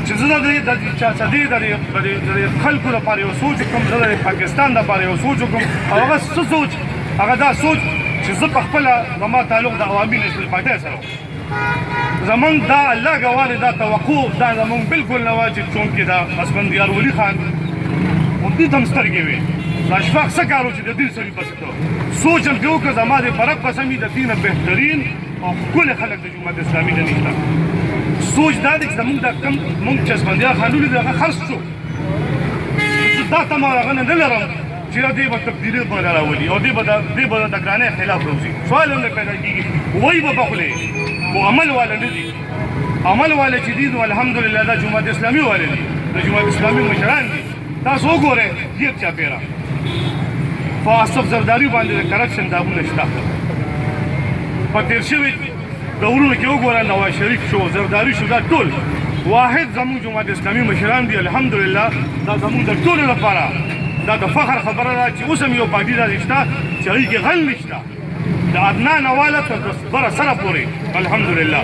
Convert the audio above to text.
چې زه د چا د خلکو لپاره یو سوچ کوم، زه د پاکستان لپاره یو سوچ کوم، او هغه څه سوچ، هغه دا سوچ چې زه په خپله زما تعلق د عوامي نېشنل پارټۍ سره زمونږ دا الله ګواه دی، دا توقع دا زمونږ بالکل نه وه چې چونکې دا اسفندیار ولي خان همدې ته هم سترګې وې، دا اشفاق څه کار و چې د دین سړي پسې ته سوچ هم پرې وکړه زما د برق قسم وي د دې نه بهترین او ښکلي خلک د جماعت اسلامي نه نشته. سوچ دا دی چې زمونږ دا کوم مونږ چې اسفندیار خان ولید هغه خرڅ شو، دا تمه هغه نه لرم چې دې به تبدیلي به راولي او دې به د ګرانۍ خلاف روزي. سوال هم نه پیدا کېږي، وایي به بخولې خو عمل والا نه دي. عمل والا چې دي نو الحمدلله دا جماعت اسلامي والا دي، د جماعت اسلامي مشران دي. تاسو وګورئ ډېر چاپېره په اصف زرداري باندې د کرپشن داغونه شته. په تېر شوي دورونو کې وګوره نواز شریف شو، زرداري شو، دا ټول واحد زموږ جماعت اسلامي مشران دي. الحمدلله دا زموږ د ټولو لپاره دا د فخر خبره ده چې اوس هم یو پارټي داسې شته چې هغې کې غل نشته، د ادنا نه واله تر بره سره پورې الحمدلله.